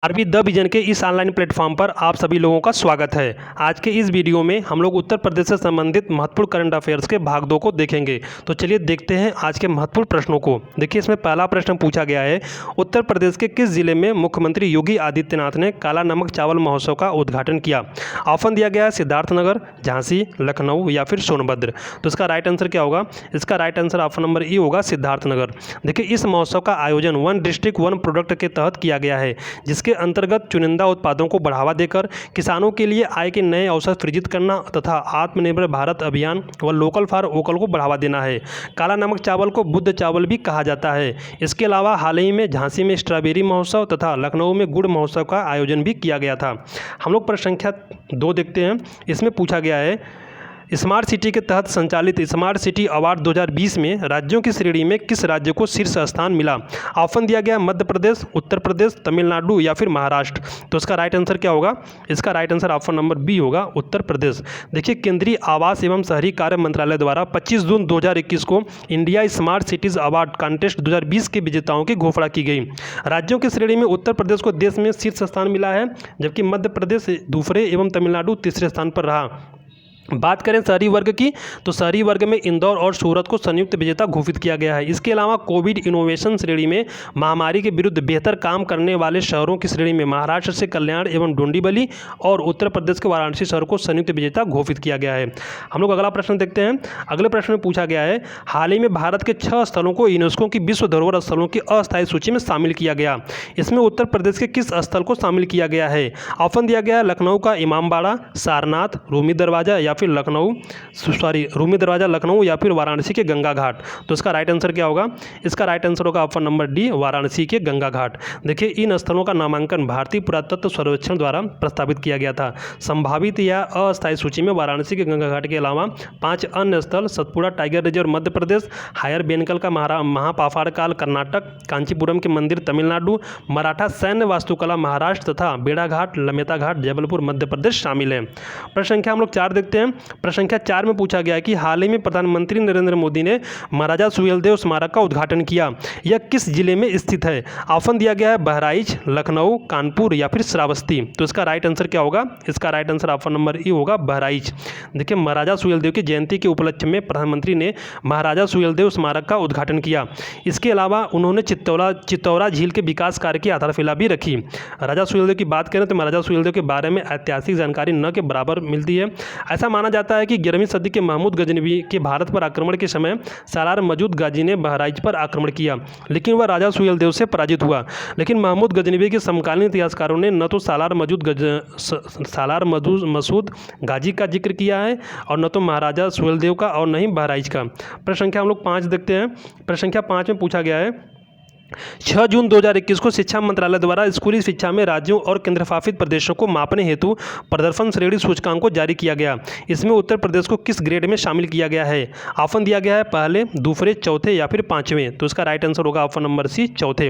RB the vision के इस online platform पर आप सभी लोगों का स्वागत है। आज के इस वीडियो में हम लोग उत्तर प्रदेश से संबंधित महत्वपूर्ण करंट अफेयर्स के भाग 2 को देखेंगे। तो चलिए देखते हैं आज के महत्वपूर्ण प्रश्नों को। देखिए, इसमें पहला प्रश्न पूछा गया है, उत्तर प्रदेश के किस जिले में मुख्यमंत्री योगी आदित्यनाथ ने काला नमक चावल महोत्सव का उद्घाटन किया। ऑप्शन दिया गया है सिद्धार्थनगर, झांसी, लखनऊ या फिर सोनभद्र। तो इसका राइट आंसर क्या होगा? इसका राइट आंसर ऑप्शन नंबर ई होगा, सिद्धार्थनगर। देखिए, इस महोत्सव का आयोजन वन डिस्ट्रिक्ट वन प्रोडक्ट के तहत किया गया है, जिसके अंतर्गत चुनिंदा उत्पादों को बढ़ावा देकर किसानों के लिए आय के नए अवसर सृजित करना तथा आत्मनिर्भर भारत अभियान व लोकल फॉर वोकल को बढ़ावा देना है। काला नमक चावल को बुद्ध चावल भी कहा जाता है। इसके अलावा हाल ही में झांसी में स्ट्रॉबेरी महोत्सव तथा लखनऊ में गुड़ महोत्सव का आयोजन भी किया गया था। हम लोग प्रश्न संख्या 2 देखते हैं। इसमें पूछा गया है, स्मार्ट सिटी के तहत संचालित स्मार्ट सिटी अवार्ड 2020 में राज्यों की श्रेणी में किस राज्य को शीर्ष स्थान मिला। ऑप्शन दिया गया मध्य प्रदेश, उत्तर प्रदेश, तमिलनाडु या फिर महाराष्ट्र। तो इसका राइट आंसर क्या होगा? इसका right answer option number B होगा, उत्तर प्रदेश। देखिए, केंद्रीय आवास एवं शहरी कार्य मंत्रालय द्वारा 25 जून 2021 को India smart cities award contest 2020 के विजेताओं की घोषणा की गई। राज्यों की श्रेणी में उत्तर प्रदेश को देश में शीर्ष स्थान मिला है, जबकि मध्य प्रदेश दूसरे एवं तमिलनाडु तीसरे स्थान पर रहा। बात करें शहरी वर्ग की, तो शहरी वर्ग में इंदौर और सूरत को संयुक्त विजेता घोषित किया गया है। इसके अलावा कोविड इनोवेशन श्रेणी में महामारी के विरुद्ध बेहतर काम करने वाले शहरों की श्रेणी में महाराष्ट्र से कल्याण एवं डोंबिवली और उत्तर प्रदेश के वाराणसी शहर को संयुक्त विजेता घोषित किया गया है। हम लोग अगला प्रश्न देखते हैं। अगले प्रश्न में पूछा गया है, हाल ही में भारत के 6 स्थलों को यूनेस्को की विश्व धरोहर स्थलों की अस्थायी सूची में शामिल किया गया। इसमें उत्तर प्रदेश के किस स्थल को शामिल किया गया है? ऑप्शन दिया गया है लखनऊ का इमामबाड़ा, सारनाथ, रूमी दरवाजा या फिर रूमी दरवाजा लखनऊ या फिर वाराणसी के गंगा घाट। तो इसका राइट आंसर क्या होगा? इसका राइट आंसर होगा ऑप्शन नंबर डी, वाराणसी के गंगा घाट। देखिए, इन स्थलों का नामांकन भारतीय पुरातत्व सर्वेक्षण द्वारा प्रस्तावित किया गया था। संभावित या अस्थायी सूची में वाराणसी के गंगा घाट के अलावा 5 अन्य स्थल Satpura tiger reserve Madhya Pradesh, higher बेनकल का महापाफाड़ काल कर्नाटक, कांचीपुरम के मंदिर तमिलनाडु, मराठा सैन्य वास्तुकला महाराष्ट्र तथा बेड़ा घाट लमेता घाट जबलपुर मध्य प्रदेश शामिल है। प्रश्न संख्या हम लोग 4 देखते हैं। प्रश्न संख्या 4 में पूछा गया है कि हाल ही में प्रधानमंत्री नरेंद्र मोदी ने महाराजा सुहेलदेव स्मारक का उद्घाटन किया। यह किस जिले में स्थित है? ऑप्शन दिया गया है बहराइच, लखनऊ, कानपुर या फिर श्रावस्ती। तो इसका राइट आंसर क्या होगा? इसका राइट आंसर ऑप्शन नंबर ई होगा, बहराइच। देखिए, महाराजा सुहेलदेव की जयंती के उपलक्ष्य में प्रधानमंत्री ने महाराजा सुहेलदेव स्मारक का उद्घाटन किया। इसके अलावा उन्होंने चित्तौरा झील के विकास कार्य की आधारशिला भी रखी। राजा सुहेलदेव की बात करें तो महाराजा सुहेलदेव के बारे में ऐतिहासिक जानकारी न के बराबर मिलती है। ऐसा माना जाता है कि 11वीं सदी के महमूद गजनवी के भारत पर आक्रमण के समय सालार मौजूद गाजी ने बहराइच पर आक्रमण किया, लेकिन वह राजा सुहेलदेव से पराजित हुआ। लेकिन महमूद गजनवी के समकालीन इतिहासकारों ने न तो सालार मसूद गाजी का जिक्र किया है और न तो महाराजा सुहेलदेव का और न ही बहराइच का। प्रश्न संख्या हम लोग 5 देखते हैं। प्रश्न संख्या 5 में पूछा गया है, 6 जून 2021 को शिक्षा मंत्रालय द्वारा स्कूली शिक्षा में राज्यों और केंद्रशासित प्रदेशों को मापने हेतु प्रदर्शन श्रेणी सूचकांक को जारी किया गया। इसमें उत्तर प्रदेश को किस ग्रेड में शामिल किया गया है? ऑप्शन दिया गया है पहले, दूसरे, चौथे या फिर 5वें। तो इसका राइट आंसर होगा ऑप्शन नंबर सी, चौथे।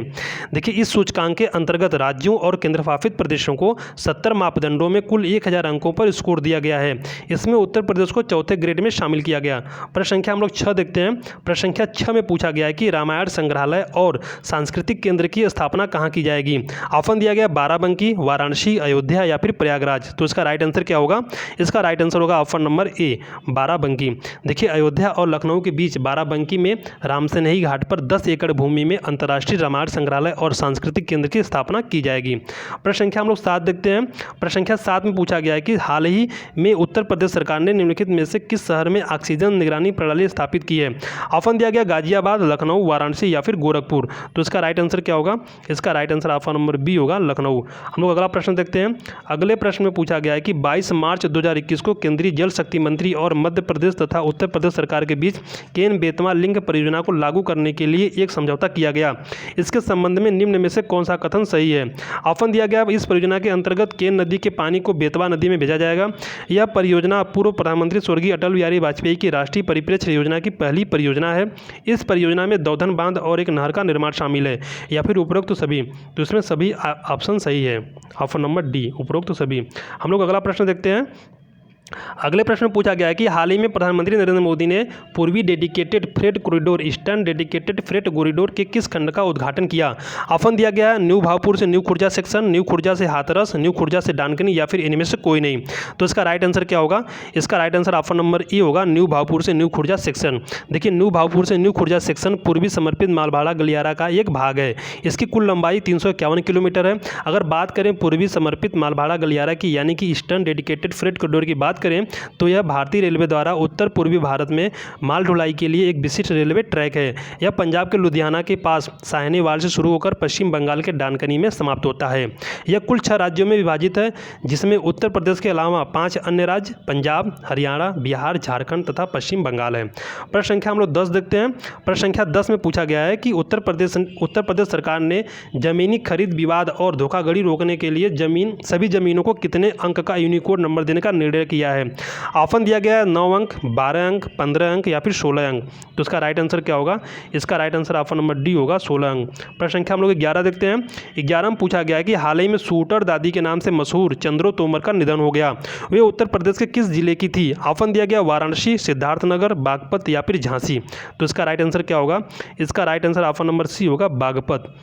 देखिए, इस सूचकांक के अंतर्गत राज्यों और केंद्रशासित प्रदेशों को 70 मापदंडों में कुल 1000 अंकों पर स्कोर दिया गया है। इसमें उत्तर प्रदेश को चौथे ग्रेड में शामिल किया गया। प्रश्न संख्या हम लोग 6 देखते हैं। प्रश्न संख्या 6 में पूछा गया है कि रामायण संग्रहालय और सांस्कृतिक केंद्र की स्थापना कहाँ की जाएगी। ऑप्शन दिया गया बाराबंकी, वाराणसी, अयोध्या या फिर प्रयागराज। तो इसका राइट आंसर क्या होगा? इसका राइट आंसर होगा ऑप्शन नंबर ए, बाराबंकी। देखिए, अयोध्या और लखनऊ के बीच बाराबंकी में रामसनेही घाट पर 10 एकड़ भूमि में अंतर्राष्ट्रीय रामायण संग्रहालय और सांस्कृतिक केंद्र की स्थापना की जाएगी। प्रश्न संख्या हम लोग 7 देखते हैं। प्रश्न संख्या 7 में पूछा गया है कि हाल ही में उत्तर प्रदेश सरकार ने निम्नलिखित में से किस शहर में ऑक्सीजन निगरानी प्रणाली स्थापित की है? ऑप्शन दिया गया गाजियाबाद, लखनऊ, वाराणसी या फिर गोरखपुर। तो इसका राइट आंसर क्या होगा? इसका right answer option number B होगा, लखनऊ। हम लोग अगला प्रश्न देखते हैं। अगले प्रश्न में पूछा गया है कि 22 मार्च 2021 को केंद्रीय जल शक्ति मंत्री और मध्य प्रदेश तथा उत्तर प्रदेश सरकार के बीच केन बेतवा लिंक परियोजना को लागू करने के लिए एक समझौता किया गया। इसके संबंध में निम्न में से कौन सा कथन सही है? ऑप्शन दिया गया, इस परियोजना के अंतर्गत केन नदी के पानी को बेतवा नदी में भेजा जाएगा। यह परियोजना पूर्व प्रधानमंत्री स्वर्गीय अटल बिहारी वाजपेयी की राष्ट्रीय परिप्रेक्ष्य योजना की पहली परियोजना है। इस परियोजना में दौधन बांध और एक नहर का निर्माण शामिल है, या फिर उपरोक्त सभी। तो इसमें सभी ऑप्शन सही है, ऑप्शन नंबर डी, उपरोक्त सभी। हम लोग अगला प्रश्न देखते हैं। अगले प्रश्न में पूछा गया है कि हाल ही में प्रधानमंत्री नरेंद्र मोदी ने पूर्वी dedicated freight corridor eastern dedicated freight corridor के किस खंड का उद्घाटन किया। ऑप्शन दिया गया है न्यू भावपुर से new Khurja section, new Khurja से हाथरस, न्यू खुर्जा से डानकनी या फिर इनमें से कोई नहीं। तो इसका राइट आंसर क्या होगा? इसका राइट आंसर ऑप्शन नंबर ई होगा, न्यू भावपुर से न्यू खुर्जा सेक्शन। देखिए न्यू भावपुर से न्यू खुर्जा सेक्शन पूर्वी समर्पित मालभाड़ा गलियारा का एक भाग है। इसकी कुल लंबाई 351 किलोमीटर है। अगर बात करें पूर्वी समर्पित मालभाड़ा गलियारा की यानी कि ईस्टर्न डेडिकेटेड फ्रेट कॉरिडोर की बात करें तो यह भारतीय रेलवे द्वारा उत्तर पूर्वी भारत में माल ढुलाई के लिए एक विशिष्ट रेलवे ट्रैक है। यह पंजाब के लुधियाना के पास साहनेवाल से शुरू होकर पश्चिम बंगाल के डानकनी में समाप्त होता है। यह कुल 6 राज्यों में विभाजित है, जिसमें उत्तर प्रदेश के अलावा 5 अन्य राज्य पंजाब, हरियाणा, बिहार, झारखंड तथा पश्चिम बंगाल है। प्रश्न संख्या हम लोग 10 देखते हैं। प्रश्न संख्या 10 में पूछा गया है कि उत्तर प्रदेश सरकार ने जमीनी खरीद विवाद और धोखाधड़ी रोकने के लिए सभी जमीनों को कितने अंक का यूनिकोड नंबर देने का निर्णय किया है। ऑप्शन दिया गया है 9 अंक, 12 अंक, 15 अंक या फिर 16 अंक। तो इसका राइट आंसर क्या होगा? इसका right answer option number D होगा, 16 अंक। प्रश्न संख्या हम लोग 11 देखते हैं। 11 में पूछा गया है कि हाल ही में शूटर दादी के नाम से मशहूर चंद्रो तोमर का निधन हो गया। वे उत्तर प्रदेश के किस जिले की थी? ऑप्शन दिया गया वाराणसी, सिद्धार्थनगर, बागपत या फिर झांसी। तो इसका राइट आंसर क्या होगा? इसका right answer option number C होगा, बागपत।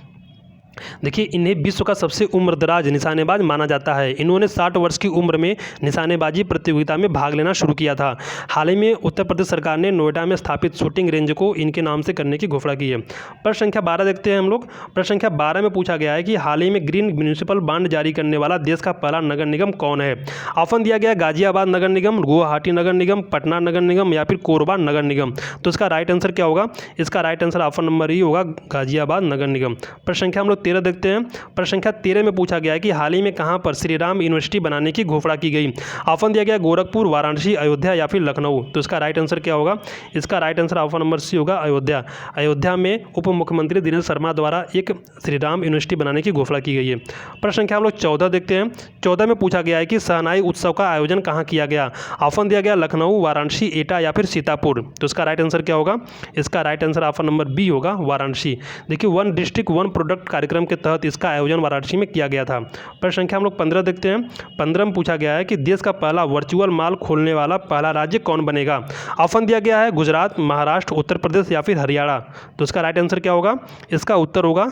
देखिए इन्हें विश्व का सबसे उम्रदराज निशानेबाज माना जाता है। इन्होंने 60 वर्ष की उम्र में निशानेबाजी प्रतियोगिता में भाग लेना शुरू किया था। हाल ही में उत्तर प्रदेश सरकार ने नोएडा में स्थापित शूटिंग रेंज को इनके नाम से करने की घोषणा की है। प्रश्न संख्या 12 देखते हैं हम लोग। प्रश्न संख्या 12 में पूछा गया है कि हाल ही में ग्रीन म्यूनिसिपल बांड जारी करने वाला देश का पहला नगर निगम कौन है। ऑप्शन दिया गया गाजियाबाद नगर निगम, गुवाहाटी नगर निगम, पटना नगर निगम या फिर कोरबा नगर निगम। तो इसका राइट आंसर क्या होगा? इसका राइट आंसर ऑप्शन नंबर ई होगा, गाजियाबाद नगर निगम। प्रश्न संख्या हम लोग 13 देखते हैं। प्रश्न संख्या 13 में पूछा गया है कि हाल ही में कहां पर श्री राम यूनिवर्सिटी बनाने की घोषणा की गई। ऑप्शन दिया गया गोरखपुर, वाराणसी, अयोध्या या फिर लखनऊ। तो इसका राइट आंसर क्या होगा? इसका right answer option number C होगा, अयोध्या। अयोध्या में उप मुख्यमंत्री दिनेश शर्मा द्वारा एक श्री राम यूनिवर्सिटी बनाने की घोषणा की गई है। प्रश्न संख्या हम लोग 14 देखते हैं। 14 में पूछा गया है कि शहनाई उत्सव का आयोजन कहाँ किया गया। ऑप्शन दिया गया लखनऊ, वाराणसी, एटा या फिर सीतापुर। तो इसका राइट आंसर क्या होगा? इसका right answer option number B होगा, वाराणसी। देखिए वन डिस्ट्रिक्ट वन प्रोडक्ट कार्यक्रम के तहत इसका आयोजन वाराणसी में किया गया था। प्रश्न संख्या हम लोग 15 देखते हैं। 15 में पूछा गया है कि देश का पहला वर्चुअल मॉल खोलने वाला पहला राज्य कौन बनेगा। ऑप्शन दिया गया है गुजरात, महाराष्ट्र, उत्तर प्रदेश या फिर हरियाणा। तो इसका राइट आंसर क्या होगा? इसका उत्तर होगा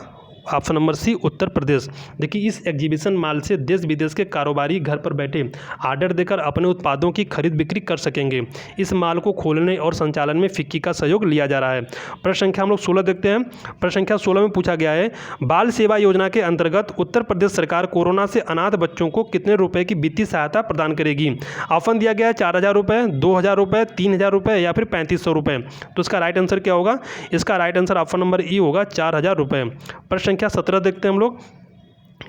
ऑप्शन नंबर सी, उत्तर प्रदेश। देखिए इस एग्जीबिशन मॉल से देश विदेश के कारोबारी घर पर बैठे ऑर्डर देकर अपने उत्पादों की खरीद बिक्री कर सकेंगे। इस मॉल को खोलने और संचालन में फिक्की का सहयोग लिया जा रहा है। प्रश्न संख्या हम लोग 16 देखते हैं। प्रश्न संख्या 16 में पूछा गया है बाल सेवा योजना के अंतर्गत उत्तर प्रदेश सरकार कोरोना से अनाथ बच्चों को कितने रुपए की वित्तीय सहायता प्रदान करेगी। ऑप्शन दिया गया है 4000 रुपये, 2000 रुपये, 3000 रुपये या फिर 3500 रुपये। तो इसका राइट आंसर क्या होगा? इसका राइट आंसर ऑप्शन नंबर ई होगा, 4000 रुपये। प्रश्न संख्या 17 देखते हैं हम लोग।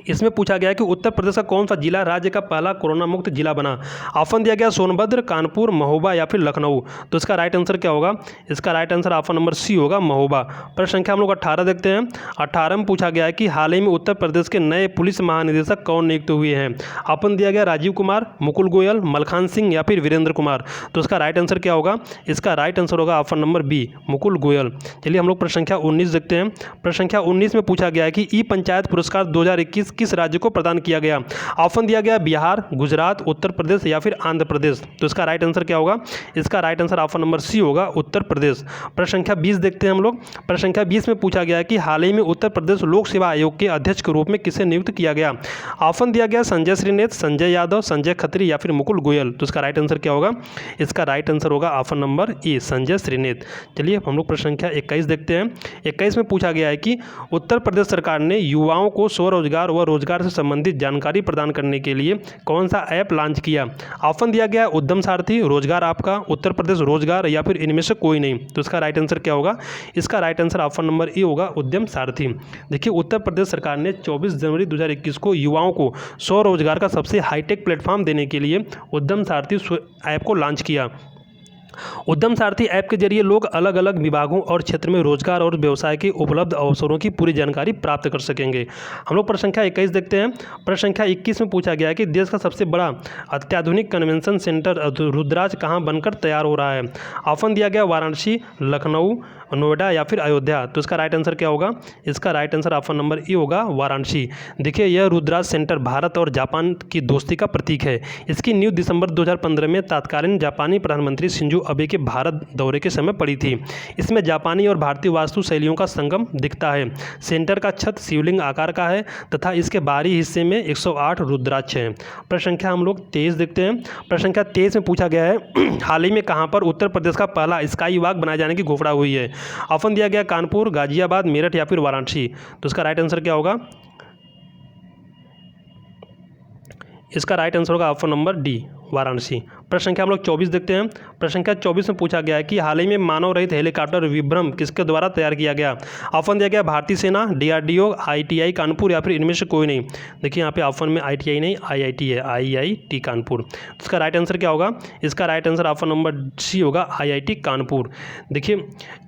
इसमें पूछा गया है कि उत्तर प्रदेश का कौन सा जिला राज्य का पहला कोरोना मुक्त जिला बना। ऑप्शन दिया गया सोनभद्र, कानपुर, महोबा या फिर लखनऊ। तो इसका राइट आंसर क्या होगा? इसका right answer option number C होगा, महोबा। प्रश्न संख्या हम लोग 18 देखते हैं। 18 में पूछा गया है कि हाल ही में उत्तर प्रदेश के नए पुलिस महानिदेशक कौन नियुक्त हुए हैं। ऑप्शन दिया गया राजीव कुमार, मुकुल गोयल, मलखान सिंह या फिर वीरेंद्र कुमार। तो इसका राइट आंसर क्या होगा? इसका राइट आंसर होगा option number B, Mukul Goyal. चलिए हम लोग प्रश्न संख्या 19 देखते हैं। प्रश्न संख्या 19 में पूछा गया है कि ई पंचायत पुरस्कार 2021 किस राज्य को प्रदान किया गया। ऑप्शन दिया गया बिहार, गुजरात, उत्तर प्रदेश या फिर आंध्र प्रदेश। तो इसका राइट आंसर क्या होगा? इसका right answer option number C होगा, उत्तर प्रदेश। प्रश्न संख्या 20 देखते हैं हम लोग। प्रश्न संख्या 20 में पूछा गया है कि हाल ही में उत्तर प्रदेश लोक सेवा आयोग के अध्यक्ष के रूप में किसे नियुक्त किया गया। ऑप्शन दिया गया संजय श्रीनेत, संजय यादव, संजय खत्री या फिर मुकुल गोयल। तो इसका राइट आंसर क्या होगा? इसका राइट आंसर होगा option number A, Sanjay Shrinate. चलिए हम लोग प्रश्न संख्या 21 देखते हैं। 21 में पूछा गया है कि उत्तर प्रदेश सरकार ने युवाओं को स्वरोजगार व रोजगार से संबंधित जानकारी प्रदान करने के लिए कौन सा ऐप लॉन्च किया। ऑप्शन दिया गया उद्यम सारथी, रोजगार आपका, उत्तर प्रदेश रोजगार या फिर इनमें से कोई नहीं। तो इसका राइट आंसर क्या होगा? इसका right answer option number A होगा, उद्यम सारथी। देखिए उत्तर प्रदेश सरकार ने 24 जनवरी 2021 को युवाओं को स्वरोजगार का सबसे हाईटेक प्लेटफॉर्म देने के लिए उद्यम सारथी ऐप को लॉन्च किया। उद्यम सारथी ऐप के जरिए लोग अलग अलग विभागों और क्षेत्र में रोजगार और व्यवसाय के उपलब्ध अवसरों की पूरी जानकारी प्राप्त कर सकेंगे। हम लोग प्रश्न संख्या 21 देखते हैं। प्रश्न संख्या 21 में पूछा गया है कि देश का सबसे बड़ा अत्याधुनिक कन्वेंशन सेंटर रुद्राज कहाँ बनकर तैयार हो रहा है। ऑप्शन दिया गया वाराणसी, लखनऊ, नोएडा या फिर अयोध्या? तो इसका राइट आंसर क्या होगा? इसका right answer option number A होगा वाराणसी। देखिए यह रुद्राज सेंटर भारत और जापान की दोस्ती का प्रतीक है। इसकी नींव दिसंबर 2015 में तत्कालीन जापानी प्रधानमंत्री शिंजो अबे के भारत दौरे के समय पड़ी थी। इसमें जापानी और भारतीय वास्तु शैलियों का संगम दिखता है। सेंटर का छत शिवलिंग आकार का है तथा इसके बाहरी हिस्से में 108 रुद्राक्ष हैं। प्रश्न संख्या हम लोग 23 देखते हैं। प्रश्न संख्या 23 में पूछा गया है हाल ही में कहां पर उत्तर प्रदेश का पहला स्काई वॉक बनाए जाने की घोषणा हुई है? ऑप्शन दिया गया कानपुर, गाजियाबाद, मेरठ या फिर वाराणसी। तो इसका राइट आंसर क्या होगा? इसका राइट आंसर होगा ऑप्शन नंबर डी वाराणसी। प्रश्न संख्या हम लोग 24 देखते हैं। प्रश्न संख्या 24 में पूछा गया है कि हाल ही में मानव रहित हेलीकॉप्टर विभ्रम किसके द्वारा तैयार किया गया? ऑप्शन दिया गया भारतीय सेना, DRDO, IIT कानपुर या फिर इनमें से कोई नहीं। देखिए यहाँ पे ऑप्शन में IIT नहीं IIT है, IIT कानपुर। तो इसका राइट आंसर क्या होगा? इसका right answer option number C होगा IIT कानपुर। देखिए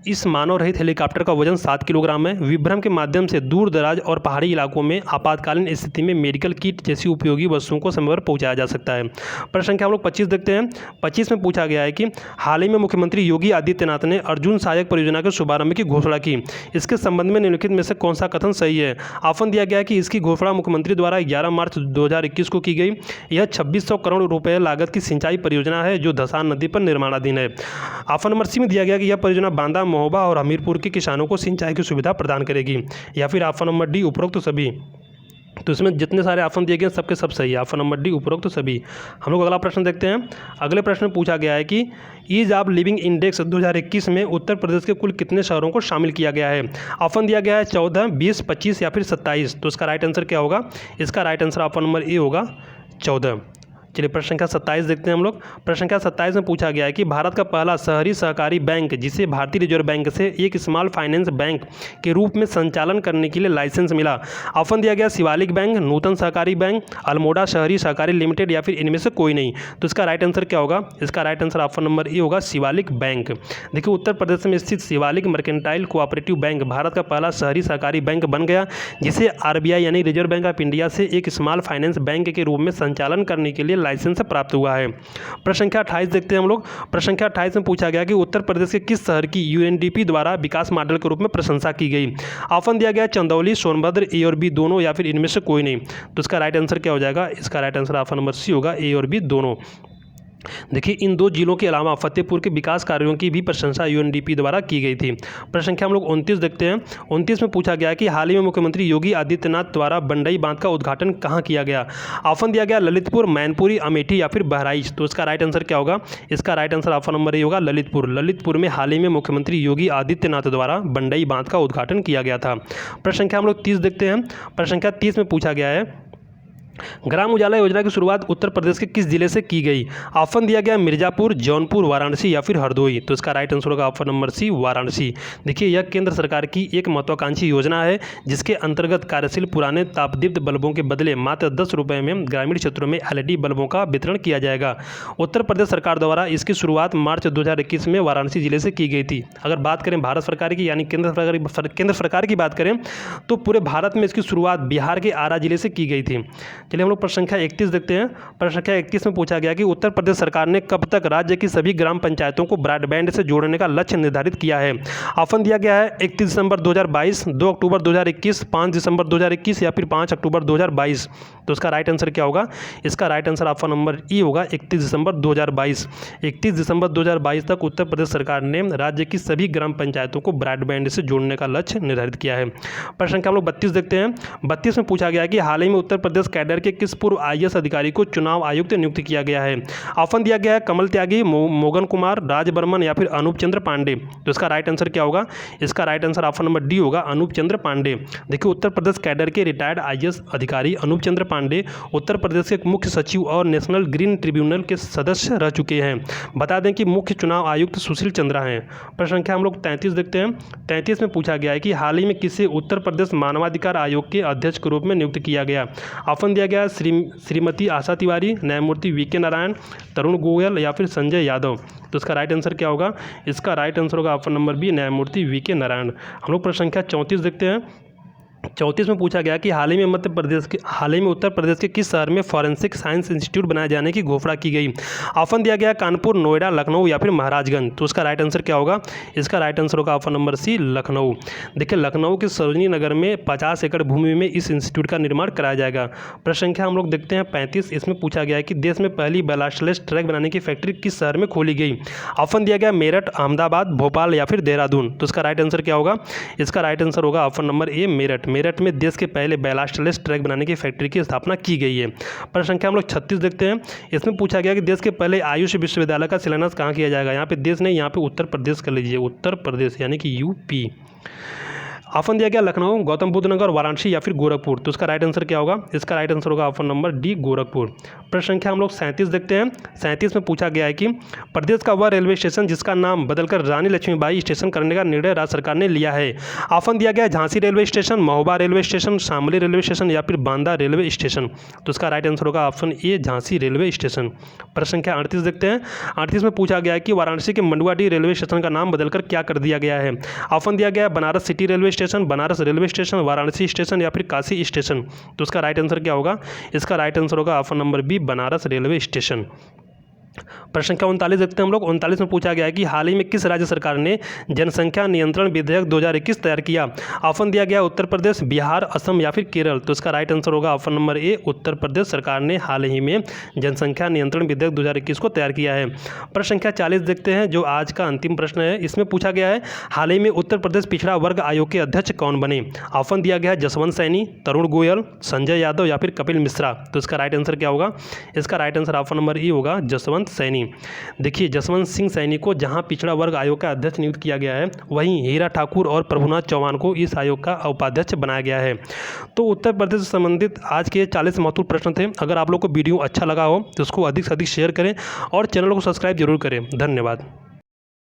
इस मानव रहित हेलीकॉप्टर का वजन 7 किलोग्राम है। विभ्रम के माध्यम से दूर दराज और पहाड़ी इलाकों में आपातकालीन स्थिति में मेडिकल किट जैसी उपयोगी वस्तुओं को समय पर पहुँचाया जा सकता है। प्रश्न संख्या हम लोग 25 देखते हैं। 25 में पूछा गया है कि हाल ही में मुख्यमंत्री योगी आदित्यनाथ ने अर्जुन सहायक परियोजना के शुभारंभ की घोषणा की। इसके संबंध में निम्नलिखित में से कौन सा कथन सही है? ऑप्शन दिया गया है कि इसकी घोषणा मुख्यमंत्री द्वारा 11 मार्च 2021 को की गई। यह 2600 करोड़ रुपए लागत की सिंचाई परियोजना है जो धसान नदी पर निर्माणाधीन है। ऑप्शन नंबर सी में दिया गया कि यह परियोजना बांदा, महोबा और हमीरपुर के किसानों को सिंचाई की सुविधा प्रदान करेगी। या फिर ऑप्शन नंबर डी उपरोक्त सभी। तो इसमें जितने सारे ऑप्शन दिए गए सबके सब सही है। ऑप्शन नंबर डी उपरोक्त तो सभी। हम लोग अगला प्रश्न देखते हैं। अगले प्रश्न में पूछा गया है कि ईज ऑफ लिविंग इंडेक्स 2021 में उत्तर प्रदेश के कुल कितने शहरों को शामिल किया गया है? ऑप्शन दिया गया है 14, 20, 25 या फिर 27। तो इसका राइट आंसर क्या होगा? इसका right answer option number A होगा 14। चलिए प्रश्न संख्या 27 देखते हैं हम लोग। प्रश्न संख्या 27 में पूछा गया है कि भारत का पहला शहरी सहकारी बैंक जिसे भारतीय रिजर्व बैंक से एक स्मॉल फाइनेंस बैंक के रूप में संचालन करने के लिए लाइसेंस मिला। ऑप्शन दिया गया शिवालिक बैंक, नूतन सहकारी बैंक, अल्मोड़ा शहरी सहकारी लिमिटेड या फिर इनमें से कोई नहीं। तो इसका राइट आंसर क्या होगा? इसका right answer option number A होगा शिवालिक बैंक। देखिए उत्तर प्रदेश में स्थित Shivalik mercantile cooperative bank Bharat का पहला शहरी सहकारी बैंक बन गया जिसे RBI यानी रिजर्व बैंक ऑफ इंडिया से एक स्मॉल फाइनेंस बैंक के रूप में संचालन करने के लिए लाइसेंस प्राप्त हुआ है। प्रश्न संख्या 28 देखते हैं हम लोग। प्रश्न संख्या 28 में पूछा गया कि उत्तर प्रदेश के किस शहर की UNDP द्वारा विकास मॉडल के रूप में प्रशंसा की गई? ऑप्शन दिया गया चंदौली, सोनभद्र, A और B दोनों या फिर इनमें से कोई नहीं। तो इसका राइट आंसर क्या हो जाएगा? इसका right answer option number C होगा A और B दोनों। देखिए इन दो जिलों के अलावा फतेहपुर के विकास कार्यों की भी प्रशंसा UNDP द्वारा की गई थी। प्रश्न संख्या हम लोग 29 देखते हैं। 29 में पूछा गया कि हाल ही में मुख्यमंत्री योगी आदित्यनाथ द्वारा बंडई बांध का उद्घाटन कहाँ किया गया? ऑप्शन दिया गया ललितपुर, मैनपुरी, अमेठी या फिर बहराइच। तो इसका राइट आंसर क्या होगा? इसका right answer option number A होगा ललितपुर। ललितपुर में हाल ही में मुख्यमंत्री योगी आदित्यनाथ द्वारा बंडई बांध का उद्घाटन किया गया था। प्रश्न संख्या हम लोग 30 देखते हैं। प्रश्न संख्या 30 में पूछा गया है ग्राम उजाला योजना की शुरुआत उत्तर प्रदेश के किस जिले से की गई? ऑप्शन दिया गया मिर्जापुर, जौनपुर, वाराणसी या फिर हरदोई। तो इसका राइट आंसर होगा ऑप्शन नंबर सी वाराणसी। देखिए यह केंद्र सरकार की एक महत्वाकांक्षी योजना है जिसके अंतर्गत कार्यशील पुराने तापदीप्त बल्बों के बदले मात्र 10 रुपये में ग्रामीण क्षेत्रों में LED बल्बों का वितरण किया जाएगा। उत्तर प्रदेश सरकार द्वारा इसकी शुरुआत मार्च 2021 में वाराणसी जिले से की गई थी। अगर बात करें भारत सरकार की यानी केंद्र सरकार की बात करें तो पूरे भारत में इसकी शुरुआत बिहार के आरा जिले से की गई थी। चलिए हम लोग प्रश्न संख्या 31 देखते हैं। प्रश्न संख्या 31 में पूछा गया कि उत्तर प्रदेश सरकार ने कब तक राज्य की सभी ग्राम पंचायतों को ब्रॉडबैंड से जोड़ने का लक्ष्य निर्धारित किया है? ऑप्शन दिया गया है 31 दिसंबर 2022, 2 अक्टूबर 2021, 5 दिसंबर 2021 या फिर 5 अक्टूबर 2022। तो इसका राइट आंसर क्या होगा? इसका राइट आंसर ऑप्शन नंबर ई होगा 31 दिसंबर 2022। 31 दिसंबर 2022 तक उत्तर प्रदेश सरकार ने राज्य की सभी ग्राम पंचायतों को ब्रॉडबैंड से जोड़ने का लक्ष्य निर्धारित किया है। प्रश्न संख्या हम लोग 32 देखते हैं। 32 में पूछा गया कि हाल ही में उत्तर प्रदेश कैडर के किस पूर्व IAS अधिकारी को चुनाव आयुक्त नियुक्त किया गया है? ऑप्शन दिया गया है कमल त्यागी, मोगन कुमार, राज बर्मन या फिर अनूप चंद्र पांडे। तो इसका राइट आंसर क्या होगा? इसका right answer option number D होगा अनूप चंद्र पांडे। देखिए उत्तर प्रदेश कैडर के रिटायर्ड IAS अधिकारी अनूप चंद्र पांडे उत्तर प्रदेश के मुख्य सचिव और नेशनल ग्रीन ट्रिब्यूनल के सदस्य रह चुके हैं। बता दें कि मुख्य चुनाव आयुक्त सुशील चंद्रा हैं। प्रश्न संख्या हम लोग 33 देखते हैं। 33 में पूछा गया है कि हाल ही में किसे उत्तर प्रदेश मानवाधिकार आयोग के अध्यक्ष के रूप में नियुक्त किया गया? ऑप्शन दिया गया श्रीमती आशा तिवारी, न्यायमूर्ति VK नारायण, तरुण गोयल या फिर संजय यादव। तो इसका राइट आंसर क्या होगा? इसका राइट आंसर होगा ऑप्शन नंबर बी न्यायमूर्ति VK नारायण। हम लोग प्रश्न संख्या 34 देखते हैं। 34 में पूछा गया कि हाल ही में उत्तर प्रदेश के किस शहर में फॉरेंसिक साइंस इंस्टीट्यूट बनाए जाने की घोषणा की गई। ऑप्शन दिया गया कानपुर, नोएडा, लखनऊ या फिर महाराजगंज। तो इसका राइट आंसर क्या होगा? इसका राइट आंसर होगा ऑप्शन नंबर सी, लखनऊ। देखिए, लखनऊ के सरोजनी नगर में 50 एकड़ भूमि में इस इंस्टीट्यूट का निर्माण कराया जाएगा। प्रश्न संख्या हम लोग देखते हैं 35। इसमें पूछा गया है कि देश में पहली बैलास्टलेस ट्रक बनाने की फैक्ट्री किस शहर में खोली गई। ऑप्शन दिया गया मेरठ, अहमदाबाद, भोपाल या फिर देहरादून। तो इसका राइट आंसर क्या होगा? इसका राइट आंसर होगा option number A, Meerut. Meerut में देश के पहले बैलास्टलेस ट्रक बनाने की फैक्ट्री की स्थापना की गई है। प्रश्न संख्या हम लोग 36 देखते हैं। इसमें पूछा गया कि देश के पहले आयुष विश्वविद्यालय का शिलान्यास कहाँ किया जाएगा। यहाँ पे देश नहीं, यहाँ पे उत्तर प्रदेश कर लीजिए, उत्तर प्रदेश यानी कि यूपी। ऑप्शन दिया गया लखनऊ, गौतम बुद्ध नगर, वाराणसी या फिर गोरखपुर। तो इसका राइट आंसर क्या होगा? इसका राइट आंसर होगा ऑप्शन नंबर डी, गोरखपुर। प्रश्न संख्या हम लोग 37 देखते हैं। 37 में पूछा गया है कि प्रदेश का वह रेलवे स्टेशन जिसका नाम बदलकर रानी लक्ष्मीबाई स्टेशन करने का निर्णय राज्य सरकार ने लिया है। ऑप्शन दिया गया Jhansi railway station, Mahoba railway station, Shamli railway station या फिर बांदा रेलवे स्टेशन। तो इसका राइट आंसर होगा option A, Jhansi railway station. प्रश्न संख्या 38 देखते हैं। 38 में पूछा गया है कि वाराणसी के मंडुआडीह रेलवे स्टेशन का नाम बदलकर क्या कर दिया गया है। ऑप्शन दिया गया Banaras city railway station, Banaras railway station, Varanasi station या फिर काशी स्टेशन। तो इसका राइट आंसर क्या होगा? इसका राइट आंसर होगा option number B, Banaras railway station. प्रश्न संख्या 39 देखते हैं हम लोग। 39 में पूछा गया है कि हाल ही में किस राज्य सरकार ने जनसंख्या नियंत्रण विधेयक 2021 तैयार किया। ऑप्शन दिया गया उत्तर प्रदेश, बिहार, असम या फिर केरल। तो इसका राइट आंसर होगा option number A, Uttar Pradesh सरकार ने हाल ही में जनसंख्या नियंत्रण विधेयक 2021 को तैयार किया है। प्रश्न संख्या 40 देखते हैं, जो आज का अंतिम प्रश्न है। इसमें पूछा गया है हाल ही में उत्तर प्रदेश पिछड़ा वर्ग आयोग के अध्यक्ष कौन बने। ऑप्शन दिया गया है जसवंत सैनी, तरुण गोयल, संजय यादव या फिर कपिल मिश्रा। तो इसका राइट आंसर क्या होगा? इसका राइट आंसर ऑप्शन नंबर ई होगा, जसवंत सैनी। देखिए, जसवंत सिंह सैनी को जहां पिछड़ा वर्ग आयोग का अध्यक्ष नियुक्त किया गया है, वहीं हीरा ठाकुर और प्रभुनाथ चौहान को इस आयोग का उपाध्यक्ष बनाया गया है। तो उत्तर प्रदेश से संबंधित आज के 40 महत्वपूर्ण प्रश्न थे। अगर आप लोग को वीडियो अच्छा लगा हो तो उसको अधिक से अधिक शेयर करें और चैनल को सब्सक्राइब जरूर करें। धन्यवाद।